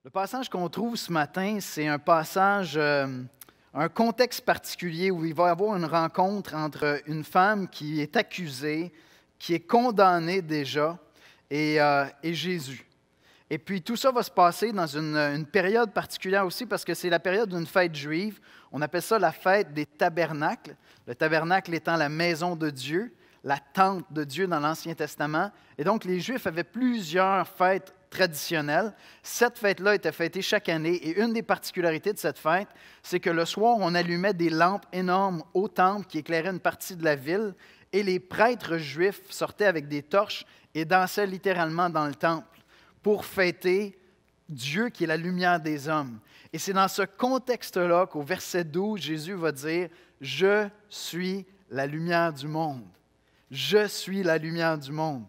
Le passage qu'on trouve ce matin, c'est un passage, un contexte particulier où il va y avoir une rencontre entre une femme qui est accusée, qui est condamnée déjà, et Jésus. Et puis tout ça va se passer dans une période particulière aussi parce que c'est la période d'une fête juive. On appelle ça la fête des tabernacles. Le tabernacle étant la maison de Dieu, la tente de Dieu dans l'Ancien Testament. Et donc les Juifs avaient plusieurs fêtes traditionnelle. Cette fête-là était fêtée chaque année et une des particularités de cette fête, c'est que le soir, on allumait des lampes énormes au temple qui éclairaient une partie de la ville et les prêtres juifs sortaient avec des torches et dansaient littéralement dans le temple pour fêter Dieu qui est la lumière des hommes. Et c'est dans ce contexte-là qu'au verset 12, Jésus va dire « Je suis la lumière du monde. Je suis la lumière du monde. »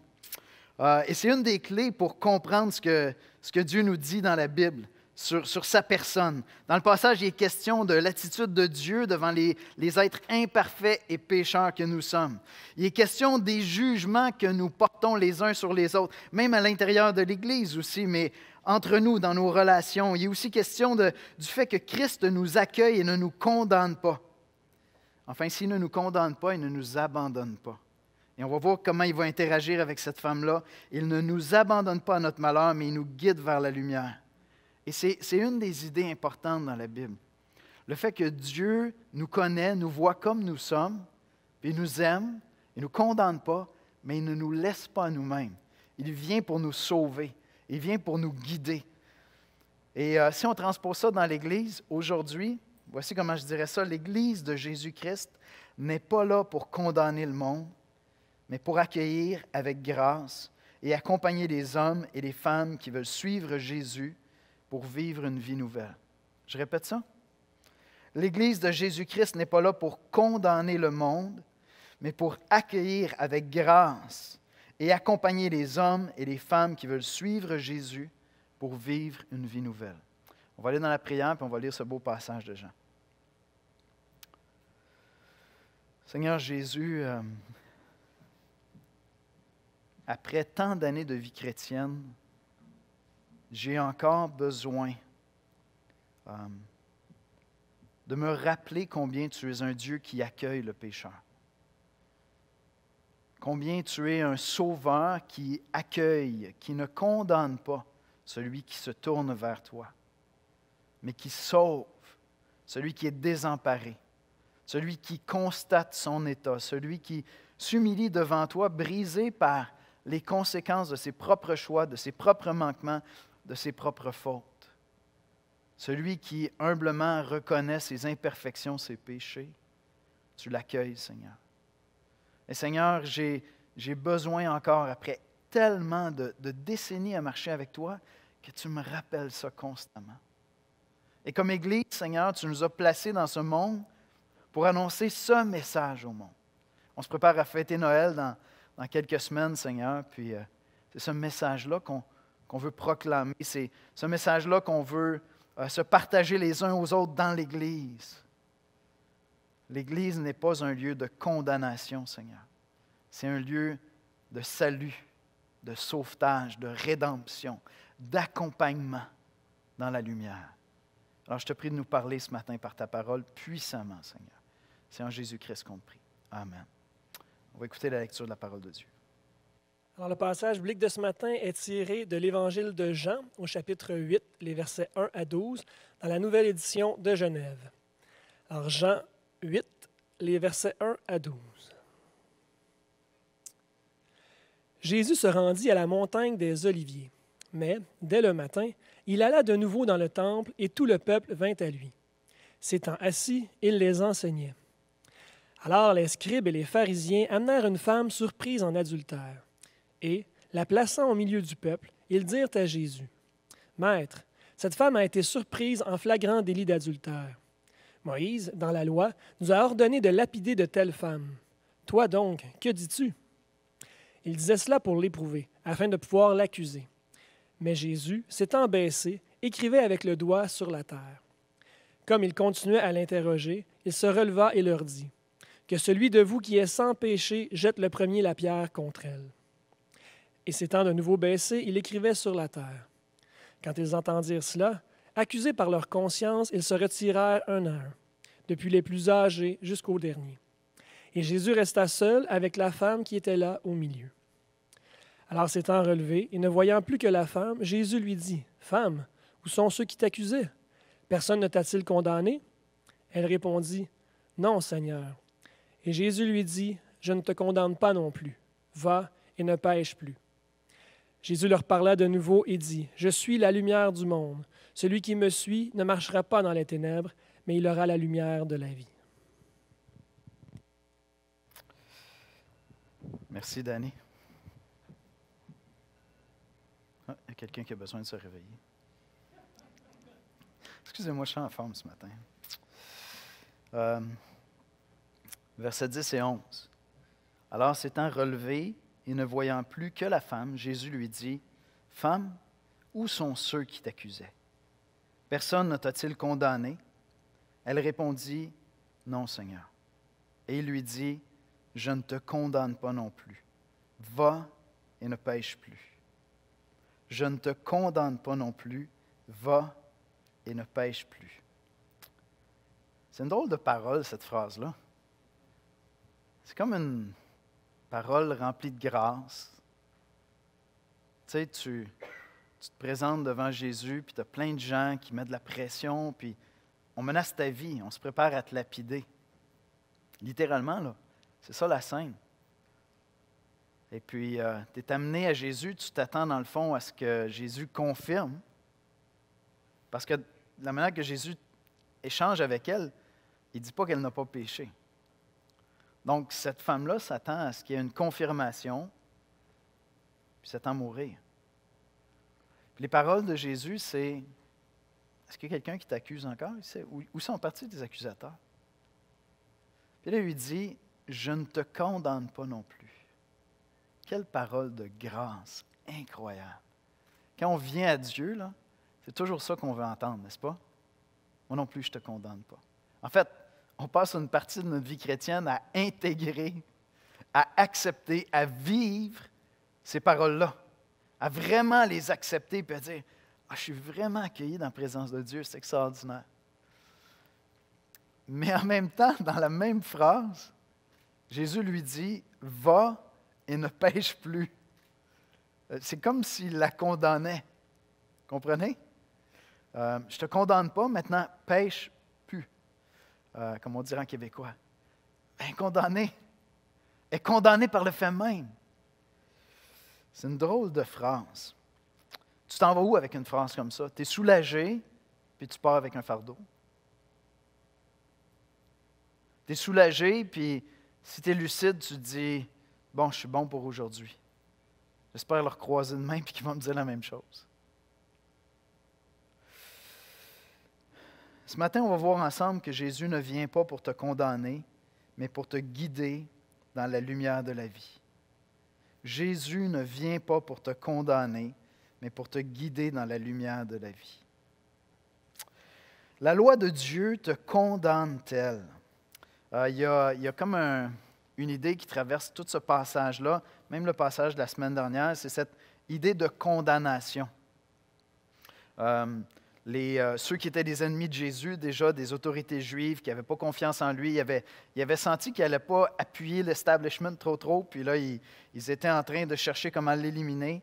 Et c'est une des clés pour comprendre ce que Dieu nous dit dans la Bible sur sa personne. Dans le passage, il est question de l'attitude de Dieu devant les êtres imparfaits et pécheurs que nous sommes. Il est question des jugements que nous portons les uns sur les autres, même à l'intérieur de l'Église aussi, mais entre nous, dans nos relations. Il est aussi question du fait que Christ nous accueille et ne nous condamne pas. Enfin, s'il ne nous condamne pas, il ne nous abandonne pas. Et on va voir comment il va interagir avec cette femme-là. Il ne nous abandonne pas à notre malheur, mais il nous guide vers la lumière. Et c'est une des idées importantes dans la Bible. Le fait que Dieu nous connaît, nous voit comme nous sommes, puis il nous aime, il ne nous condamne pas, mais il ne nous laisse pas à nous-mêmes. Il vient pour nous sauver, il vient pour nous guider. Et si on transpose ça dans l'Église, aujourd'hui, voici comment je dirais ça, l'Église de Jésus-Christ n'est pas là pour condamner le monde, mais pour accueillir avec grâce et accompagner les hommes et les femmes qui veulent suivre Jésus pour vivre une vie nouvelle. Je répète ça. L'Église de Jésus-Christ n'est pas là pour condamner le monde, mais pour accueillir avec grâce et accompagner les hommes et les femmes qui veulent suivre Jésus pour vivre une vie nouvelle. On va aller dans la prière puis on va lire ce beau passage de Jean. Seigneur Jésus, après tant d'années de vie chrétienne, j'ai encore besoin de me rappeler combien tu es un Dieu qui accueille le pécheur. Combien tu es un sauveur qui accueille, qui ne condamne pas celui qui se tourne vers toi, mais qui sauve celui qui est désemparé, celui qui constate son état, celui qui s'humilie devant toi, brisé par les conséquences de ses propres choix, de ses propres manquements, de ses propres fautes. Celui qui humblement reconnaît ses imperfections, ses péchés, tu l'accueilles, Seigneur. Et Seigneur, j'ai besoin encore, après tellement de décennies à marcher avec toi, que tu me rappelles ça constamment. Et comme Église, Seigneur, tu nous as placés dans ce monde pour annoncer ce message au monde. On se prépare à fêter Noël dans quelques semaines, Seigneur, puis c'est ce message-là qu'on veut proclamer, c'est ce message-là qu'on veut se partager les uns aux autres dans l'Église. L'Église n'est pas un lieu de condamnation, Seigneur. C'est un lieu de salut, de sauvetage, de rédemption, d'accompagnement dans la lumière. Alors je te prie de nous parler ce matin par ta parole puissamment, Seigneur. C'est en Jésus-Christ qu'on te prie. Amen. On va écouter la lecture de la parole de Dieu. Alors, le passage biblique de ce matin est tiré de l'Évangile de Jean, au chapitre 8, les versets 1 à 12, dans la nouvelle édition de Genève. Alors, Jean 8, les versets 1 à 12. Jésus se rendit à la montagne des Oliviers, mais, dès le matin, il alla de nouveau dans le temple et tout le peuple vint à lui. S'étant assis, il les enseignait. Alors les scribes et les pharisiens amenèrent une femme surprise en adultère. Et, la plaçant au milieu du peuple, ils dirent à Jésus, « Maître, cette femme a été surprise en flagrant délit d'adultère. Moïse, dans la loi, nous a ordonné de lapider de telles femmes. Toi donc, que dis-tu? » Il disait cela pour l'éprouver, afin de pouvoir l'accuser. Mais Jésus, s'étant baissé, écrivait avec le doigt sur la terre. Comme il continuait à l'interroger, il se releva et leur dit, « Que celui de vous qui est sans péché jette le premier la pierre contre elle. » Et s'étant de nouveau baissé, il écrivait sur la terre. Quand ils entendirent cela, accusés par leur conscience, ils se retirèrent un à un, depuis les plus âgés jusqu'au dernier. Et Jésus resta seul avec la femme qui était là au milieu. Alors s'étant relevé et ne voyant plus que la femme, Jésus lui dit, « Femme, où sont ceux qui t'accusaient? Personne ne t'a-t-il condamné? » Elle répondit, « Non, Seigneur. » Et Jésus lui dit, « Je ne te condamne pas non plus. Va et ne pêche plus. » Jésus leur parla de nouveau et dit, « Je suis la lumière du monde. Celui qui me suit ne marchera pas dans les ténèbres, mais il aura la lumière de la vie. » Merci, Danny. Ah, il y a quelqu'un qui a besoin de se réveiller. Excusez-moi, je suis en forme ce matin. Versets 10 et 11. Alors, s'étant relevé et ne voyant plus que la femme, Jésus lui dit, « Femme, où sont ceux qui t'accusaient? Personne ne t'a-t-il condamné? » Elle répondit, « Non, Seigneur. » Et il lui dit, « Je ne te condamne pas non plus. Va et ne pêche plus. » Je ne te condamne pas non plus. Va et ne pêche plus. C'est une drôle de parole, cette phrase-là. C'est comme une parole remplie de grâce. Tu sais, tu te présentes devant Jésus, puis tu as plein de gens qui mettent de la pression, puis on menace ta vie, on se prépare à te lapider. Littéralement, là, c'est ça la scène. Et puis, tu es amené à Jésus, tu t'attends dans le fond à ce que Jésus confirme. Parce que la manière que Jésus échange avec elle, il ne dit pas qu'elle n'a pas péché. Donc, cette femme-là s'attend à ce qu'il y ait une confirmation, puis s'attend à mourir. Puis les paroles de Jésus, c'est, est-ce qu'il y a quelqu'un qui t'accuse encore? Où sont partis tes accusateurs? Puis là, il lui dit, je ne te condamne pas non plus. Quelle parole de grâce incroyable. Quand on vient à Dieu, là, c'est toujours ça qu'on veut entendre, n'est-ce pas? Moi non plus, je ne te condamne pas. En fait, on passe une partie de notre vie chrétienne à intégrer, à accepter, à vivre ces paroles-là, à vraiment les accepter et à dire, je suis vraiment accueilli dans la présence de Dieu, c'est extraordinaire. Mais en même temps, dans la même phrase, Jésus lui dit, va et ne pêche plus. C'est comme s'il la condamnait. Comprenez? Je ne te condamne pas, maintenant, pêche plus. Comme on dirait en québécois. Condamné. Est condamné par le fait même. C'est une drôle de phrase. Tu t'en vas où avec une phrase comme ça? Tu es soulagé, puis tu pars avec un fardeau. Tu es soulagé, puis si tu es lucide, tu te dis, bon, je suis bon pour aujourd'hui. J'espère leur croiser demain, puis qu'ils vont me dire la même chose. Ce matin, on va voir ensemble que Jésus ne vient pas pour te condamner, mais pour te guider dans la lumière de la vie. Jésus ne vient pas pour te condamner, mais pour te guider dans la lumière de la vie. La loi de Dieu te condamne-t-elle? Il y a comme une idée qui traverse tout ce passage-là, même le passage de la semaine dernière, c'est cette idée de condamnation. Ceux qui étaient des ennemis de Jésus, déjà des autorités juives qui n'avaient pas confiance en lui, ils avaient senti qu'il n'allait pas appuyer l'establishment trop, puis là, ils étaient en train de chercher comment l'éliminer.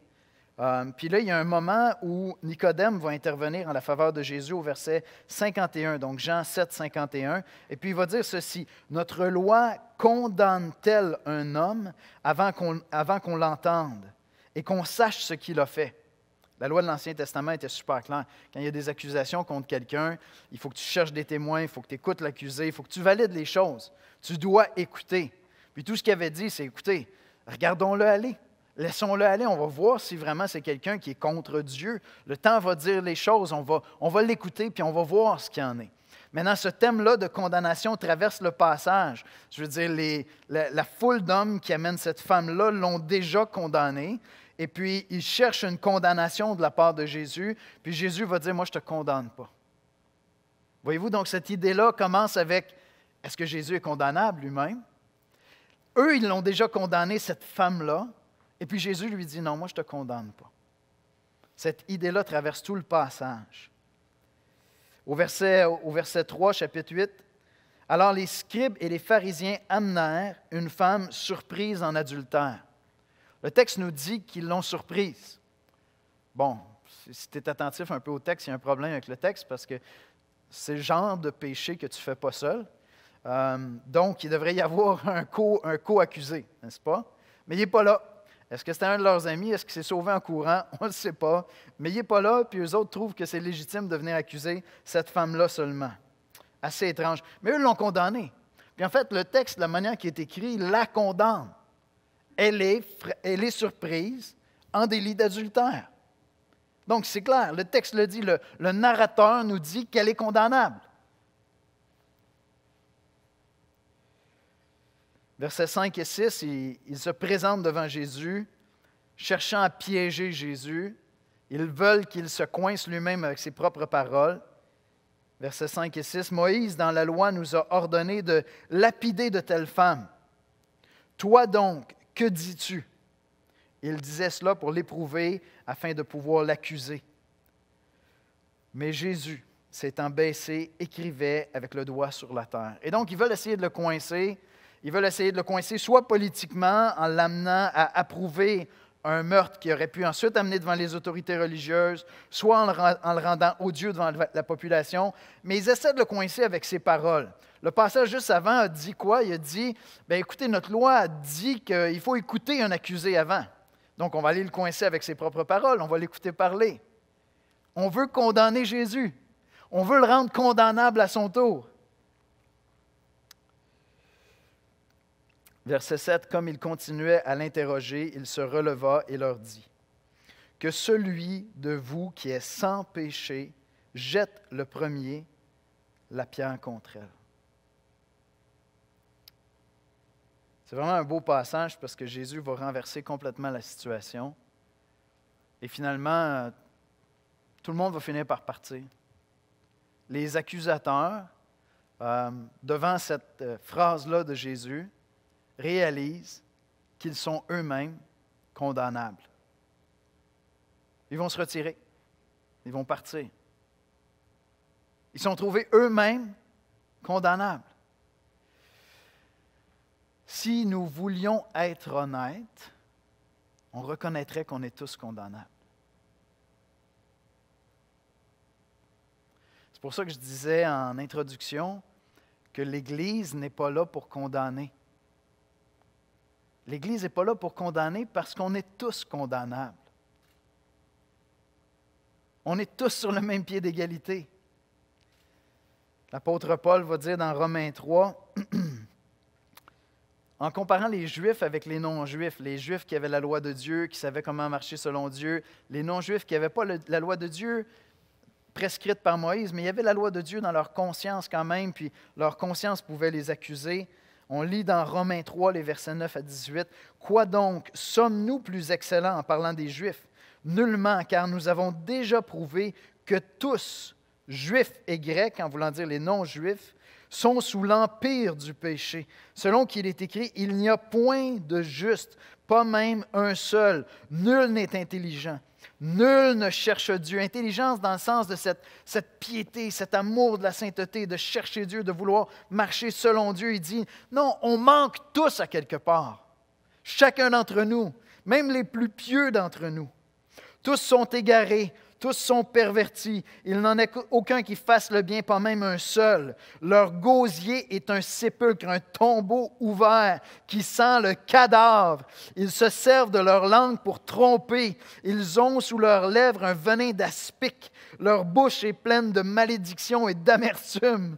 Puis là, il y a un moment où Nicodème va intervenir en la faveur de Jésus au verset 51, donc Jean 7, 51, et puis il va dire ceci, « Notre loi condamne-t-elle un homme avant qu'on l'entende et qu'on sache ce qu'il a fait? » La loi de l'Ancien Testament était super claire. Quand il y a des accusations contre quelqu'un, il faut que tu cherches des témoins, il faut que tu écoutes l'accusé, il faut que tu valides les choses. Tu dois écouter. Puis tout ce qu'il avait dit, c'est, écoutez, regardons-le aller. Laissons-le aller, on va voir si vraiment c'est quelqu'un qui est contre Dieu. Le temps va dire les choses, on va l'écouter, puis on va voir ce qu'il y en est. Maintenant, ce thème-là de condamnation traverse le passage. Je veux dire, la foule d'hommes qui amènent cette femme-là l'ont déjà condamnée, et puis ils cherchent une condamnation de la part de Jésus, puis Jésus va dire, moi je ne te condamne pas. Voyez-vous, donc cette idée-là commence avec, est-ce que Jésus est condamnable lui-même? Eux, ils l'ont déjà condamné, cette femme-là, et puis Jésus lui dit, non, moi je ne te condamne pas. Cette idée-là traverse tout le passage. Au verset 3, chapitre 8, « Alors les scribes et les pharisiens amenèrent une femme surprise en adultère. » Le texte nous dit qu'ils l'ont surprise. Bon, si tu es attentif un peu au texte, il y a un problème avec le texte parce que c'est le genre de péché que tu ne fais pas seul. Donc, il devrait y avoir un co-accusé, n'est-ce pas? Mais il n'est pas là. Est-ce que c'était un de leurs amis? Est-ce qu'il s'est sauvé en courant? On ne le sait pas. Mais il n'est pas là, puis eux autres trouvent que c'est légitime de venir accuser cette femme-là seulement. Assez étrange. Mais eux l'ont condamnée. Puis en fait, le texte, la manière qui est écrit, la condamne. Elle est surprise en délit d'adultère. Donc, c'est clair, le texte le dit, le narrateur nous dit qu'elle est condamnable. Versets 5 et 6, ils se présentent devant Jésus, cherchant à piéger Jésus. Ils veulent qu'il se coince lui-même avec ses propres paroles. Versets 5 et 6, « Moïse, dans la loi, nous a ordonné de lapider de telles femmes. Toi donc, que dis-tu? » Il disait cela pour l'éprouver, afin de pouvoir l'accuser. Mais Jésus, s'étant baissé, écrivait avec le doigt sur la terre. Et donc, ils veulent essayer de le coincer. Ils veulent essayer de le coincer soit politiquement, en l'amenant à approuver un meurtre qui aurait pu ensuite amener devant les autorités religieuses, soit en le rendant odieux devant la population. Mais ils essaient de le coincer avec ses paroles. Le passage juste avant a dit quoi? Il a dit, « Écoutez, notre loi dit qu'il faut écouter un accusé avant. Donc, on va aller le coincer avec ses propres paroles, on va l'écouter parler. On veut condamner Jésus. On veut le rendre condamnable à son tour. » Verset 7, « Comme il continuait à l'interroger, il se releva et leur dit, « Que celui de vous qui est sans péché jette le premier la pierre contre elle. » C'est vraiment un beau passage parce que Jésus va renverser complètement la situation. Et finalement, tout le monde va finir par partir. Les accusateurs, devant cette phrase-là de Jésus, réalisent qu'ils sont eux-mêmes condamnables. Ils vont se retirer. Ils vont partir. Ils sont trouvés eux-mêmes condamnables. Si nous voulions être honnêtes, on reconnaîtrait qu'on est tous condamnables. C'est pour ça que je disais en introduction que l'Église n'est pas là pour condamner. L'Église n'est pas là pour condamner parce qu'on est tous condamnables. On est tous sur le même pied d'égalité. L'apôtre Paul va dire dans Romains 3, en comparant les Juifs avec les non-Juifs, les Juifs qui avaient la loi de Dieu, qui savaient comment marcher selon Dieu, les non-Juifs qui n'avaient pas la loi de Dieu prescrite par Moïse, mais il y avait la loi de Dieu dans leur conscience quand même, puis leur conscience pouvait les accuser. On lit dans Romains 3, les versets 9 à 18, « Quoi donc? Sommes-nous plus excellents en parlant des Juifs? Nullement, car nous avons déjà prouvé que tous, Juifs et Grecs, en voulant dire les non-Juifs, sont sous l'empire du péché. Selon qu'il est écrit, il n'y a point de juste, pas même un seul. Nul n'est intelligent. Nul ne cherche Dieu. Intelligence dans le sens de cette piété, cet amour de la sainteté, de chercher Dieu, de vouloir marcher selon Dieu. Il dit, non, on manque tous à quelque part. Chacun d'entre nous, même les plus pieux d'entre nous. Tous sont égarés. Tous sont pervertis. Il n'en est aucun qui fasse le bien, pas même un seul. Leur gosier est un sépulcre, un tombeau ouvert qui sent le cadavre. Ils se servent de leur langue pour tromper. Ils ont sous leurs lèvres un venin d'aspic. Leur bouche est pleine de malédiction et d'amertume.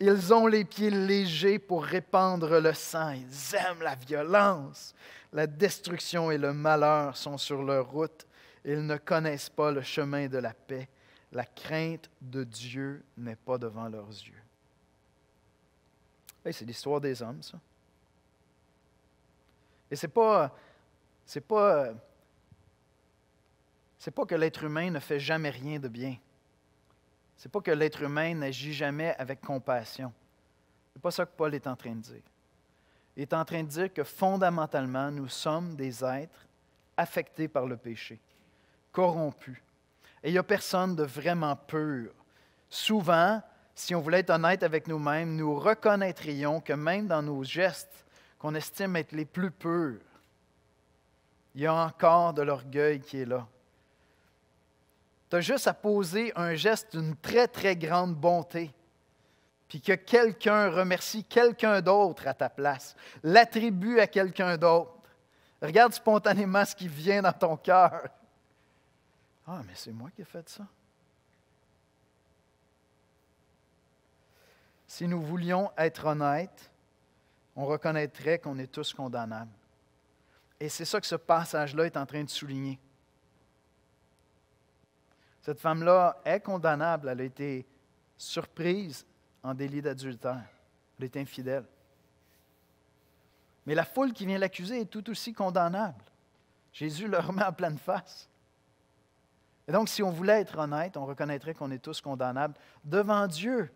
Ils ont les pieds légers pour répandre le sang. Ils aiment la violence. La destruction et le malheur sont sur leur route. Ils ne connaissent pas le chemin de la paix. La crainte de Dieu n'est pas devant leurs yeux. Hey, c'est l'histoire des hommes, ça. Et c'est pas que l'être humain ne fait jamais rien de bien. C'est pas que l'être humain n'agit jamais avec compassion. C'est pas ça que Paul est en train de dire. Il est en train de dire que fondamentalement, nous sommes des êtres affectés par le péché, corrompus, Et il n'y a personne de vraiment pur. Souvent, si on voulait être honnête avec nous-mêmes, nous reconnaîtrions que même dans nos gestes qu'on estime être les plus purs, il y a encore de l'orgueil qui est là. Tu as juste à poser un geste d'une très, très grande bonté, puis que quelqu'un remercie quelqu'un d'autre à ta place, l'attribue à quelqu'un d'autre. Regarde spontanément ce qui vient dans ton cœur. Ah, mais c'est moi qui ai fait ça. Si nous voulions être honnêtes, on reconnaîtrait qu'on est tous condamnables. Et c'est ça que ce passage-là est en train de souligner. Cette femme-là est condamnable. Elle a été surprise en délit d'adultère. Elle est infidèle. Mais la foule qui vient l'accuser est tout aussi condamnable. Jésus le remet en pleine face. Et donc, si on voulait être honnête, on reconnaîtrait qu'on est tous condamnables devant Dieu.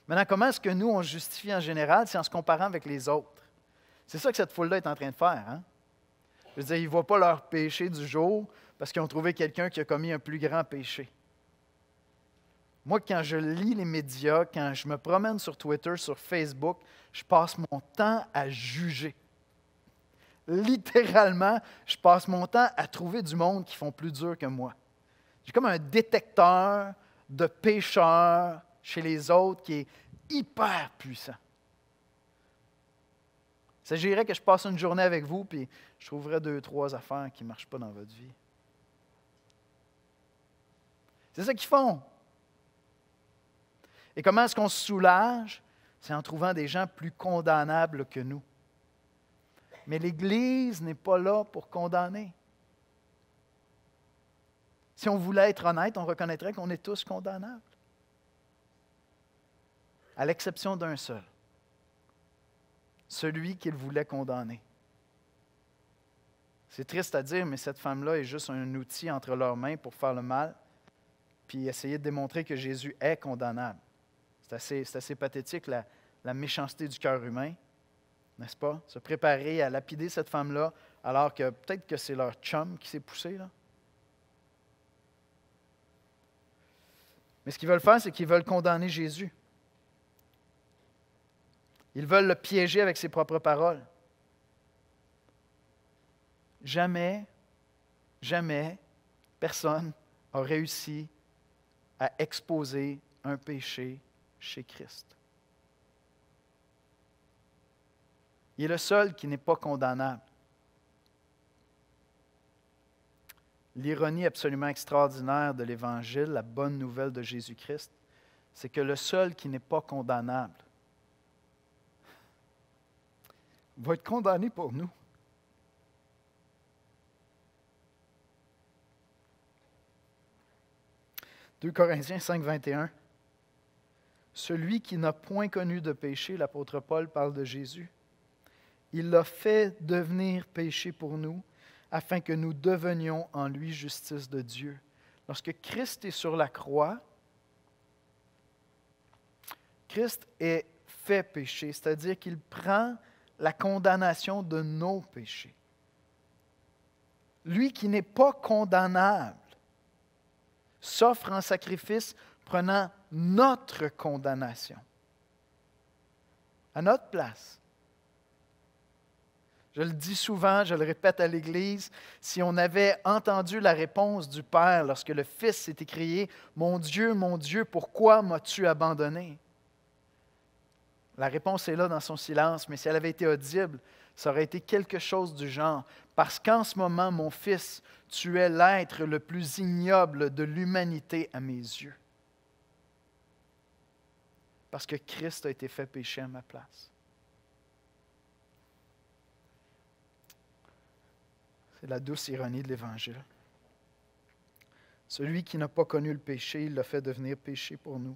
Maintenant, comment est-ce que nous, on se justifie en général? C'est en se comparant avec les autres. C'est ça que cette foule-là est en train de faire. Hein? Je veux dire, ils ne voient pas leur péché du jour parce qu'ils ont trouvé quelqu'un qui a commis un plus grand péché. Moi, quand je lis les médias, quand je me promène sur Twitter, sur Facebook, je passe mon temps à juger. Littéralement, je passe mon temps à trouver du monde qui font plus dur que moi. J'ai comme un détecteur de pécheurs chez les autres qui est hyper puissant. Il s'agirait que je passe une journée avec vous, puis je trouverais 2-3 affaires qui ne marchent pas dans votre vie. C'est ça qu'ils font. Et comment est-ce qu'on se soulage? C'est en trouvant des gens plus condamnables que nous. Mais l'Église n'est pas là pour condamner. Si on voulait être honnête, on reconnaîtrait qu'on est tous condamnables. À l'exception d'un seul. Celui qu'il voulait condamner. C'est triste à dire, mais cette femme-là est juste un outil entre leurs mains pour faire le mal, puis essayer de démontrer que Jésus est condamnable. C'est assez pathétique, la méchanceté du cœur humain, n'est-ce pas? Se préparer à lapider cette femme-là, alors que peut-être que c'est leur chum qui s'est poussé, là. Mais ce qu'ils veulent faire, c'est qu'ils veulent condamner Jésus. Ils veulent le piéger avec ses propres paroles. Jamais, jamais, personne n'a réussi à exposer un péché chez Christ. Il est le seul qui n'est pas condamnable. L'ironie absolument extraordinaire de l'Évangile, la bonne nouvelle de Jésus-Christ, c'est que le seul qui n'est pas condamnable va être condamné pour nous. « 2 Corinthiens 5, 21. Celui qui n'a point connu de péché, l'apôtre Paul parle de Jésus, il l'a fait devenir péché pour nous, afin que nous devenions en lui justice de Dieu. » Lorsque Christ est sur la croix, Christ est fait péché, c'est-à-dire qu'il prend la condamnation de nos péchés. Lui qui n'est pas condamnable s'offre en sacrifice prenant notre condamnation à notre place. Je le dis souvent, je le répète à l'Église, si on avait entendu la réponse du Père lorsque le Fils s'est écrié « Mon Dieu, pourquoi m'as-tu abandonné? » La réponse est là dans son silence, mais si elle avait été audible, ça aurait été quelque chose du genre « Parce qu'en ce moment, mon Fils, tu es l'être le plus ignoble de l'humanité à mes yeux. » Parce que Christ a été fait péché à ma place. C'est la douce ironie de l'Évangile. Celui qui n'a pas connu le péché, il l'a fait devenir péché pour nous,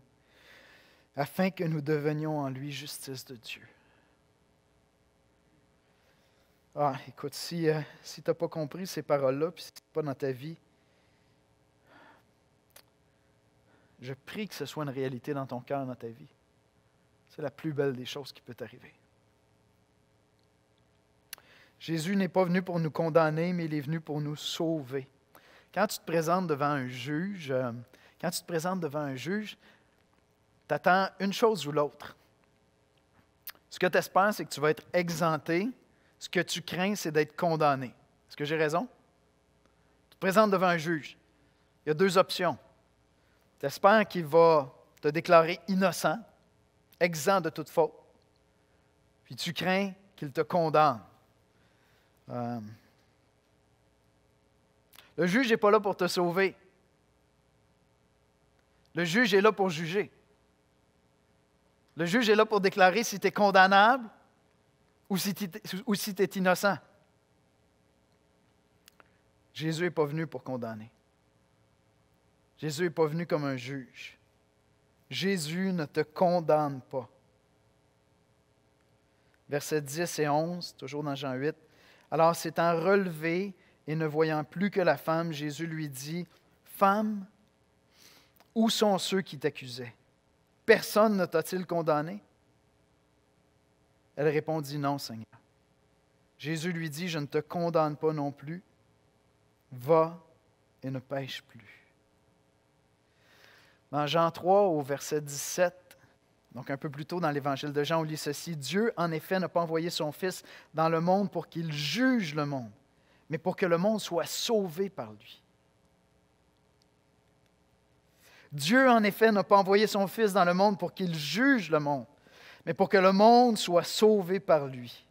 afin que nous devenions en lui justice de Dieu. Ah, écoute, si tu n'as pas compris ces paroles-là, puis si ce n'est pas dans ta vie, je prie que ce soit une réalité dans ton cœur, dans ta vie. C'est la plus belle des choses qui peut t'arriver. Jésus n'est pas venu pour nous condamner, mais il est venu pour nous sauver. Quand tu te présentes devant un juge, tu attends une chose ou l'autre. Ce que tu espères, c'est que tu vas être exempté. Ce que tu crains, c'est d'être condamné. Est-ce que j'ai raison? Tu te présentes devant un juge. Il y a deux options. Tu espères qu'il va te déclarer innocent, exempt de toute faute. Puis tu crains qu'il te condamne. Le juge n'est pas là pour te sauver. Le juge est là pour juger. Le juge est là pour déclarer si tu es condamnable ou si tu es innocent. Jésus n'est pas venu pour condamner. Jésus n'est pas venu comme un juge. Jésus ne te condamne pas. Versets 10 et 11, toujours dans Jean 8. Alors, s'étant relevé et ne voyant plus que la femme, Jésus lui dit, « Femme, où sont ceux qui t'accusaient? Personne ne t'a-t-il condamné? » Elle répondit, « Non, Seigneur. » Jésus lui dit, « Je ne te condamne pas non plus. Va et ne pêche plus. » Dans Jean 3, au verset 17, donc un peu plus tôt dans l'Évangile de Jean, on lit ceci. « Dieu, en effet, n'a pas envoyé son Fils dans le monde pour qu'il juge le monde, mais pour que le monde soit sauvé par lui. » Dieu, en effet, n'a pas envoyé son Fils dans le monde pour qu'il juge le monde, mais pour que le monde soit sauvé par lui.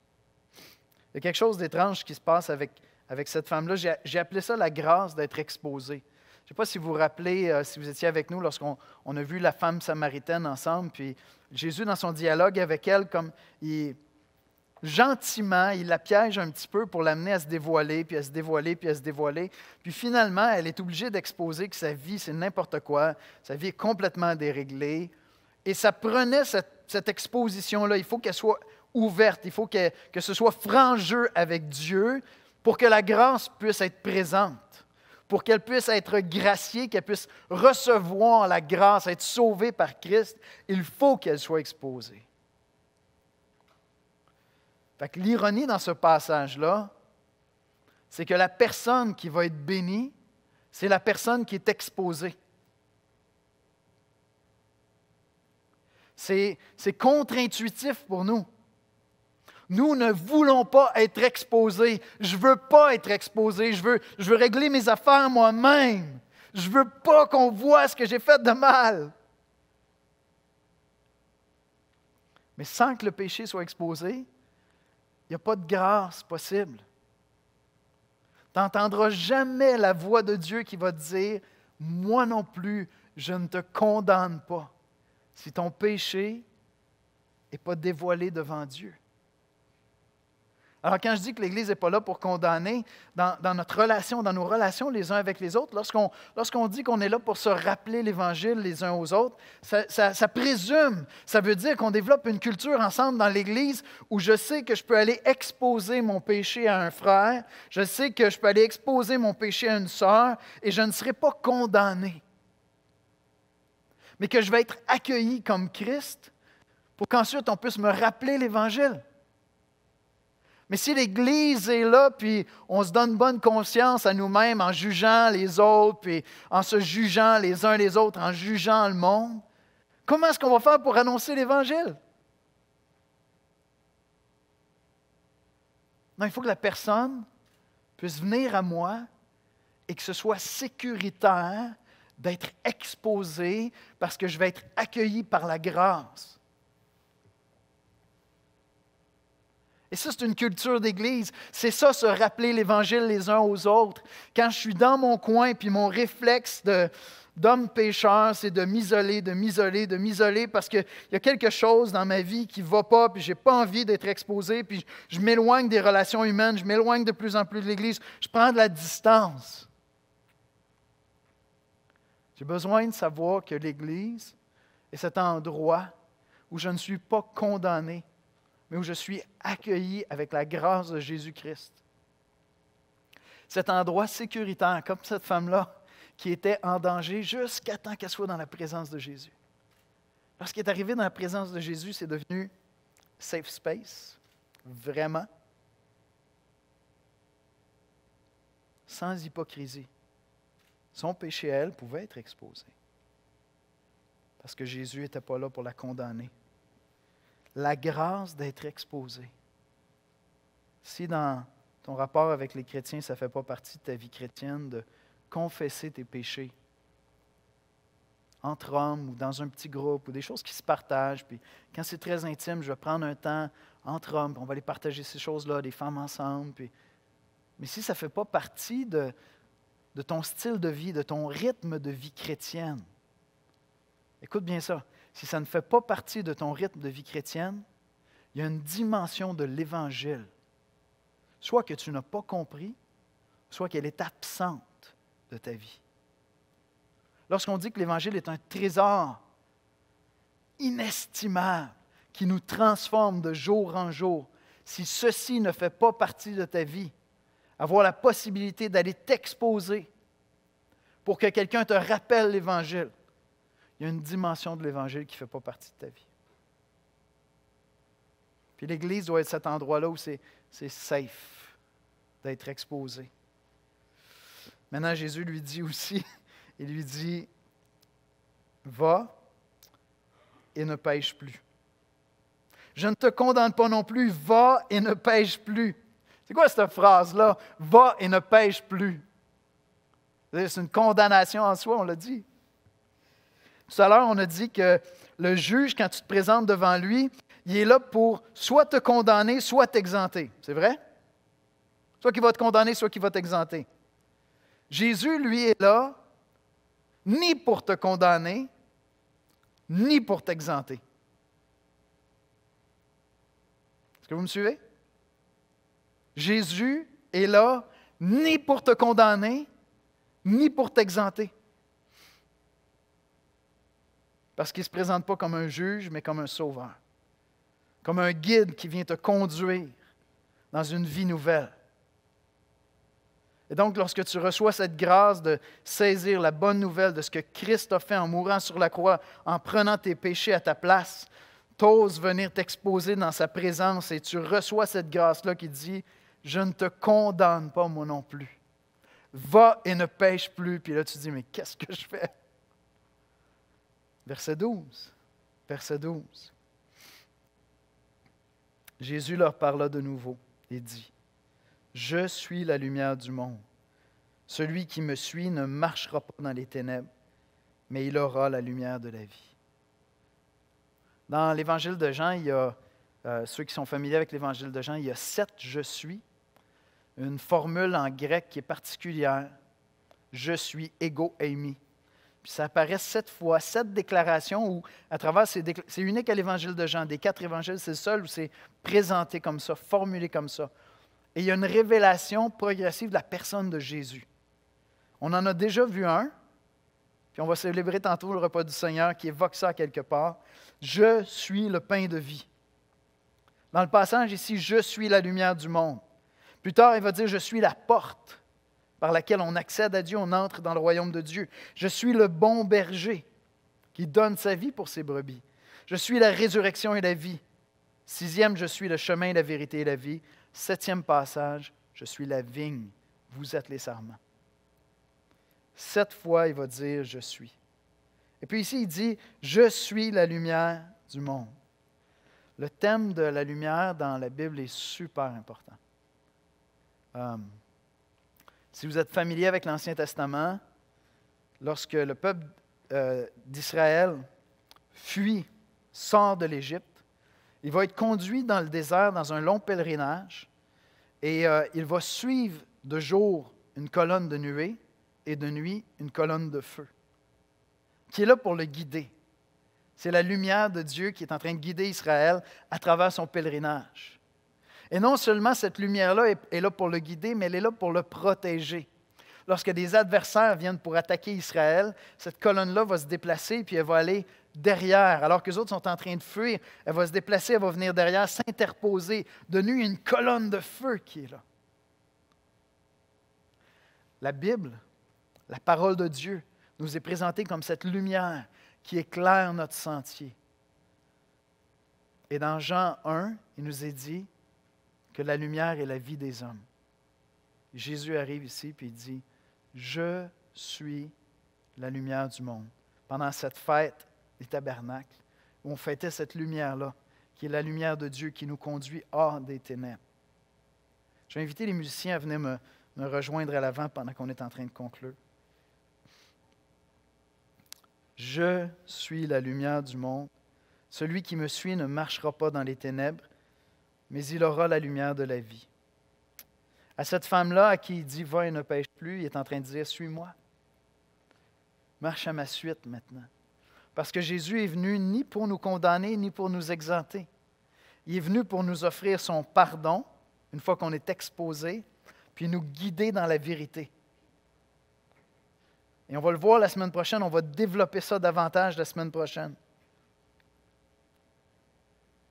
Il y a quelque chose d'étrange qui se passe avec cette femme-là. J'ai appelé ça la grâce d'être exposée. Je ne sais pas si vous vous rappelez, si vous étiez avec nous lorsqu'on a vu la femme samaritaine ensemble, puis Jésus, dans son dialogue avec elle, comme gentiment, il la piège un petit peu pour l'amener à se dévoiler, puis à se dévoiler, puis à se dévoiler. Puis finalement, elle est obligée d'exposer que sa vie, c'est n'importe quoi. Sa vie est complètement déréglée. Et ça prenait cette exposition-là. Il faut qu'elle soit ouverte. Il faut que ce soit franc jeu avec Dieu pour que la grâce puisse être présente, pour qu'elle puisse être graciée, qu'elle puisse recevoir la grâce, être sauvée par Christ. Il faut qu'elle soit exposée. Fait que l'ironie dans ce passage-là, c'est que la personne qui va être bénie, c'est la personne qui est exposée. C'est contre-intuitif pour nous. Nous ne voulons pas être exposés. Je ne veux pas être exposé. Je veux régler mes affaires moi-même. Je ne veux pas qu'on voit ce que j'ai fait de mal. Mais sans que le péché soit exposé, il n'y a pas de grâce possible. Tu n'entendras jamais la voix de Dieu qui va te dire « Moi non plus, je ne te condamne pas. » Si ton péché n'est pas dévoilé devant Dieu. Alors, quand je dis que l'Église n'est pas là pour condamner, dans notre relation, dans nos relations les uns avec les autres, lorsqu'on dit qu'on est là pour se rappeler l'Évangile les uns aux autres, ça présume, ça veut dire qu'on développe une culture ensemble dans l'Église où je sais que je peux aller exposer mon péché à un frère, je sais que je peux aller exposer mon péché à une sœur et je ne serai pas condamné. Mais que je vais être accueilli comme Christ pour qu'ensuite on puisse me rappeler l'Évangile. Mais si l'Église est là, puis on se donne bonne conscience à nous-mêmes en jugeant les autres, puis en se jugeant les uns les autres, en jugeant le monde, comment est-ce qu'on va faire pour annoncer l'Évangile? Non, il faut que la personne puisse venir à moi et que ce soit sécuritaire d'être exposé parce que je vais être accueilli par la grâce. Et ça, c'est une culture d'Église. C'est ça, se rappeler l'Évangile les uns aux autres. Quand je suis dans mon coin, puis mon réflexe d'homme pécheur, c'est de m'isoler, parce qu'il y a quelque chose dans ma vie qui ne va pas, puis je n'ai pas envie d'être exposé, puis je m'éloigne des relations humaines, je m'éloigne de plus en plus de l'Église, je prends de la distance. J'ai besoin de savoir que l'Église est cet endroit où je ne suis pas condamné, mais où je suis accueilli avec la grâce de Jésus-Christ. Cet endroit sécuritaire, comme cette femme-là, qui était en danger jusqu'à temps qu'elle soit dans la présence de Jésus. Lorsqu'elle est arrivée dans la présence de Jésus, c'est devenu safe space, vraiment, sans hypocrisie. son péché à elle pouvait être exposé. Parce que Jésus n'était pas là pour la condamner. La grâce d'être exposé. Si dans ton rapport avec les chrétiens, ça ne fait pas partie de ta vie chrétienne de confesser tes péchés entre hommes ou dans un petit groupe ou des choses qui se partagent, puis quand c'est très intime, je vais prendre un temps entre hommes, puis on va aller partager ces choses-là, des femmes ensemble. Mais si ça ne fait pas partie de ton style de vie, de ton rythme de vie chrétienne, écoute bien ça, si ça ne fait pas partie de ton rythme de vie chrétienne, il y a une dimension de l'Évangile, soit que tu n'as pas compris, soit qu'elle est absente de ta vie. Lorsqu'on dit que l'Évangile est un trésor inestimable qui nous transforme de jour en jour, si ceci ne fait pas partie de ta vie, avoir la possibilité d'aller t'exposer pour que quelqu'un te rappelle l'Évangile, il y a une dimension de l'Évangile qui ne fait pas partie de ta vie. Puis l'Église doit être cet endroit-là où c'est safe d'être exposé. Maintenant, Jésus lui dit aussi, il lui dit, va et ne pêche plus. Je ne te condamne pas non plus, va et ne pêche plus. C'est quoi cette phrase-là? Va et ne pêche plus. C'est une condamnation en soi, on l'a dit. Tout à l'heure, on a dit que le juge, quand tu te présentes devant lui, il est là pour soit te condamner, soit t'exempter. C'est vrai? Soit qu'il va te condamner, soit qu'il va t'exempter. Jésus, lui, est là ni pour te condamner, ni pour t'exempter. Est-ce que vous me suivez? Jésus est là ni pour te condamner, ni pour t'exempter. Parce qu'il ne se présente pas comme un juge, mais comme un sauveur. Comme un guide qui vient te conduire dans une vie nouvelle. Et donc, lorsque tu reçois cette grâce de saisir la bonne nouvelle de ce que Christ a fait en mourant sur la croix, en prenant tes péchés à ta place, tu oses venir t'exposer dans sa présence et tu reçois cette grâce-là qui dit « Je ne te condamne pas, moi non plus. Va et ne pêche plus. » Puis là, tu dis « Mais qu'est-ce que je fais? » Verset 12. Verset 12. Jésus leur parla de nouveau et dit « Je suis la lumière du monde. Celui qui me suit ne marchera pas dans les ténèbres, mais il aura la lumière de la vie. » Dans l'Évangile de Jean, il y a, ceux qui sont familiers avec l'Évangile de Jean, il y a 7 « je suis », une formule en grec qui est particulière. Je suis, ego eimi. Puis ça apparaît 7 fois, 7 déclarations où, à travers c'est unique à l'Évangile de Jean. Des 4 évangiles, c'est le seul où c'est présenté comme ça, formulé comme ça. Et il y a une révélation progressive de la personne de Jésus. On en a déjà vu un, puis on va célébrer tantôt le repas du Seigneur qui évoque ça quelque part. Je suis le pain de vie. Dans le passage ici, je suis la lumière du monde. Plus tard, il va dire, je suis la porte par laquelle on accède à Dieu, on entre dans le royaume de Dieu. Je suis le bon berger qui donne sa vie pour ses brebis. Je suis la résurrection et la vie. 6e, je suis le chemin, la vérité et la vie. 7e passage, je suis la vigne, vous êtes les sarments. 7 fois, il va dire « je suis ». Et puis ici, il dit « je suis la lumière du monde ». Le thème de la lumière dans la Bible est super important. Si vous êtes familier avec l'Ancien Testament, lorsque le peuple d'Israël fuit, sort de l'Égypte, il va être conduit dans le désert dans un long pèlerinage et il va suivre de jour une colonne de nuée et de nuit une colonne de feu, qui est là pour le guider. C'est la lumière de Dieu qui est en train de guider Israël à travers son pèlerinage. Et non seulement cette lumière-là est là pour le guider, mais elle est là pour le protéger. Lorsque des adversaires viennent pour attaquer Israël, cette colonne-là va se déplacer puis elle va aller derrière. Alors que les autres sont en train de fuir, elle va se déplacer, elle va venir derrière, s'interposer. De nuit, une colonne de feu qui est là. La Bible, la parole de Dieu, nous est présentée comme cette lumière qui éclaire notre sentier. Et dans Jean 1, il nous est dit que la lumière est la vie des hommes. Jésus arrive ici et il dit « Je suis la lumière du monde. Pendant cette fête des tabernacles, où on fêtait cette lumière-là, qui est la lumière de Dieu qui nous conduit hors des ténèbres. Je vais inviter les musiciens à venir me rejoindre à l'avant pendant qu'on est en train de conclure. Je suis la lumière du monde. Celui qui me suit ne marchera pas dans les ténèbres, mais il aura la lumière de la vie. À cette femme-là, à qui il dit « Va et ne pêche plus », il est en train de dire « Suis-moi. Marche à ma suite maintenant. » Parce que Jésus est venu ni pour nous condamner, ni pour nous exempter. Il est venu pour nous offrir son pardon, une fois qu'on est exposé, puis nous guider dans la vérité. Et on va le voir la semaine prochaine, on va développer ça davantage la semaine prochaine.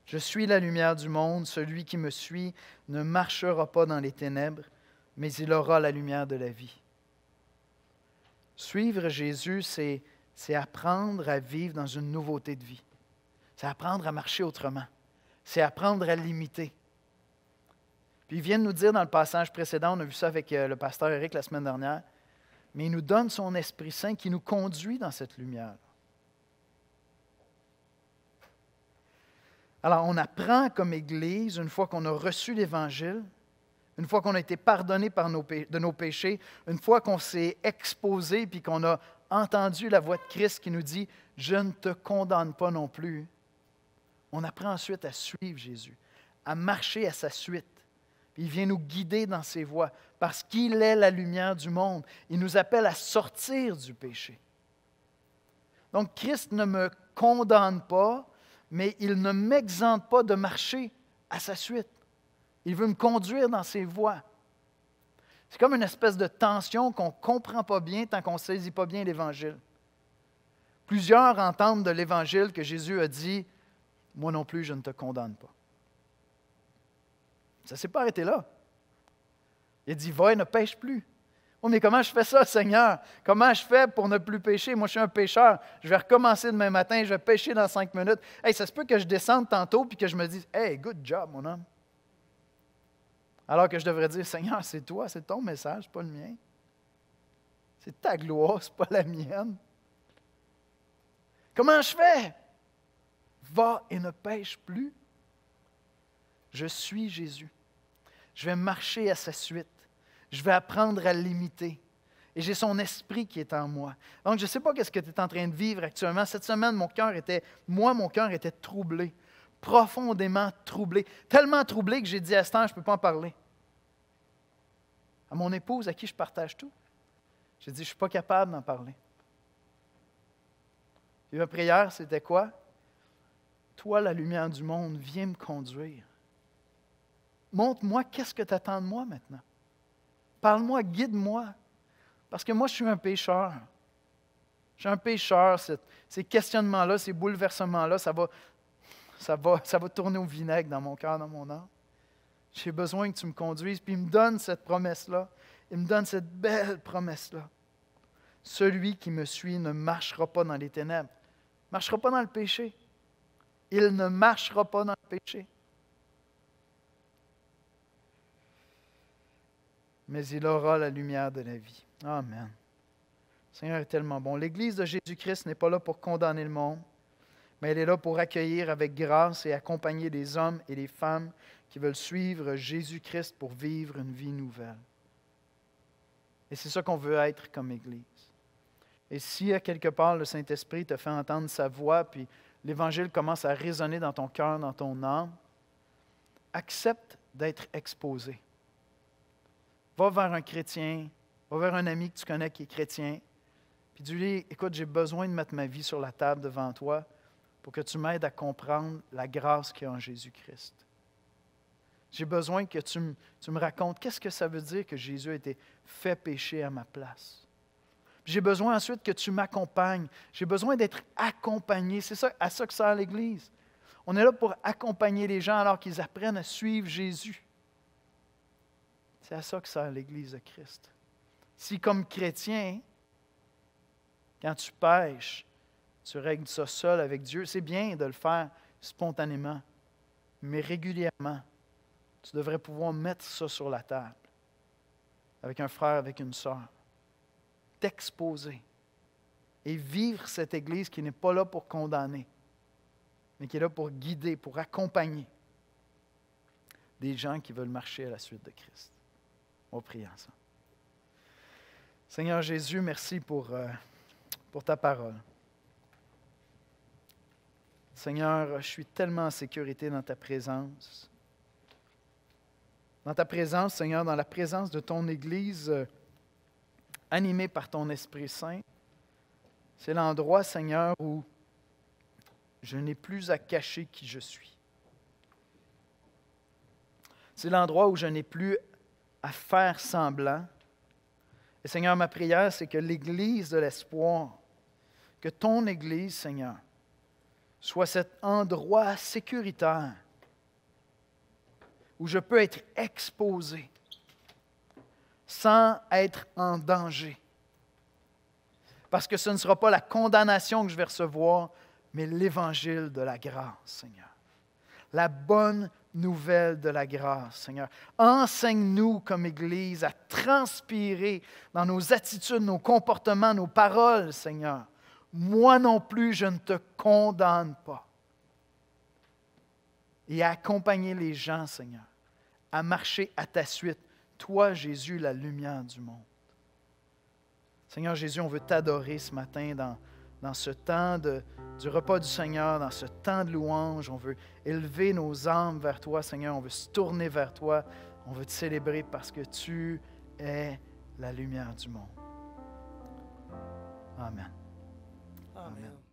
Je suis la lumière du monde, celui qui me suit ne marchera pas dans les ténèbres, mais il aura la lumière de la vie. Suivre Jésus, c'est apprendre à vivre dans une nouveauté de vie. C'est apprendre à marcher autrement. C'est apprendre à l'imiter. Puis il vient de nous dire dans le passage précédent, on a vu ça avec le pasteur Éric la semaine dernière, mais il nous donne son Esprit Saint qui nous conduit dans cette lumière. Alors, on apprend comme Église, une fois qu'on a reçu l'Évangile, une fois qu'on a été pardonné de nos péchés, une fois qu'on s'est exposé puis qu'on a entendu la voix de Christ qui nous dit « Je ne te condamne pas non plus », on apprend ensuite à suivre Jésus, à marcher à sa suite. Puis il vient nous guider dans ses voies parce qu'il est la lumière du monde. Il nous appelle à sortir du péché. Donc, Christ ne me condamne pas, mais il ne m'exempte pas de marcher à sa suite. Il veut me conduire dans ses voies. C'est comme une espèce de tension qu'on ne comprend pas bien tant qu'on ne saisit pas bien l'Évangile. Plusieurs entendent de l'Évangile que Jésus a dit « Moi non plus, je ne te condamne pas ». Ça ne s'est pas arrêté là. Il a dit « Va et ne pêche plus ». Oh, mais comment je fais ça, Seigneur? Comment je fais pour ne plus pécher? Moi, je suis un pécheur. Je vais recommencer demain matin, je vais pécher dans 5 minutes. Hey, ça se peut que je descende tantôt et que je me dise « Hey, good job, mon homme. » Alors que je devrais dire « Seigneur, c'est toi, c'est ton message, pas le mien. C'est ta gloire, c'est pas la mienne. » Comment je fais? Va et ne pêche plus. Je suis Jésus. Je vais marcher à sa suite. Je vais apprendre à l'imiter. Et j'ai son esprit qui est en moi. Donc, je ne sais pas ce que tu es en train de vivre actuellement. Cette semaine, mon cœur était troublé. Profondément troublé. Tellement troublé que j'ai dit à Esther, je ne peux pas en parler. À mon épouse, à qui je partage tout. J'ai dit, je ne suis pas capable d'en parler. Et ma prière, c'était quoi? Toi, la lumière du monde, viens me conduire. Montre-moi qu'est-ce que tu attends de moi maintenant. Parle-moi, guide-moi. Parce que moi, je suis un pécheur. Je suis un pécheur. Ces questionnements-là, ces bouleversements-là, ça va tourner au vinaigre dans mon cœur, dans mon âme. J'ai besoin que tu me conduises. Puis il me donne cette promesse-là. Il me donne cette belle promesse-là. Celui qui me suit ne marchera pas dans les ténèbres. Ne marchera pas dans le péché. Il ne marchera pas dans le péché. Mais il aura la lumière de la vie. Amen. Le Seigneur est tellement bon. L'Église de Jésus-Christ n'est pas là pour condamner le monde, mais elle est là pour accueillir avec grâce et accompagner les hommes et les femmes qui veulent suivre Jésus-Christ pour vivre une vie nouvelle. Et c'est ça qu'on veut être comme Église. Et si à quelque part le Saint-Esprit te fait entendre sa voix, puis l'Évangile commence à résonner dans ton cœur, dans ton âme, accepte d'être exposé. Va vers un chrétien, va vers un ami que tu connais qui est chrétien, puis dis-lui, écoute, j'ai besoin de mettre ma vie sur la table devant toi pour que tu m'aides à comprendre la grâce qu'il y a en Jésus-Christ. J'ai besoin que tu me racontes qu'est-ce que ça veut dire que Jésus a été fait pécher à ma place. J'ai besoin ensuite que tu m'accompagnes. J'ai besoin d'être accompagné. C'est ça, à ça que sert l'Église. On est là pour accompagner les gens alors qu'ils apprennent à suivre Jésus. C'est à ça que sert l'Église de Christ. Si comme chrétien, quand tu pêches, tu règles ça seul avec Dieu, c'est bien de le faire spontanément, mais régulièrement, tu devrais pouvoir mettre ça sur la table avec un frère, avec une sœur. t'exposer et vivre cette Église qui n'est pas là pour condamner, mais qui est là pour guider, pour accompagner des gens qui veulent marcher à la suite de Christ. On va prier ensemble. Seigneur Jésus, merci pour ta parole. Seigneur, je suis tellement en sécurité dans ta présence. Dans ta présence, Seigneur, dans la présence de ton Église animée par ton Esprit Saint. C'est l'endroit, Seigneur, où je n'ai plus à cacher qui je suis. C'est l'endroit où je n'ai plus à faire semblant. Et Seigneur, ma prière, c'est que l'Église de l'espoir, que ton Église, Seigneur, soit cet endroit sécuritaire où je peux être exposé sans être en danger. Parce que ce ne sera pas la condamnation que je vais recevoir, mais l'Évangile de la grâce, Seigneur. La bonne nouvelle de la grâce, Seigneur. Enseigne-nous comme Église à transpirer dans nos attitudes, nos comportements, nos paroles, Seigneur. Moi non plus, je ne te condamne pas. Et à accompagner les gens, Seigneur, à marcher à ta suite. Toi, Jésus, la lumière du monde. Seigneur Jésus, on veut t'adorer ce matin dans ce temps du repas du Seigneur, dans ce temps de louange. On veut élever nos âmes vers toi, Seigneur. On veut se tourner vers toi. On veut te célébrer parce que tu es la lumière du monde. Amen. Amen.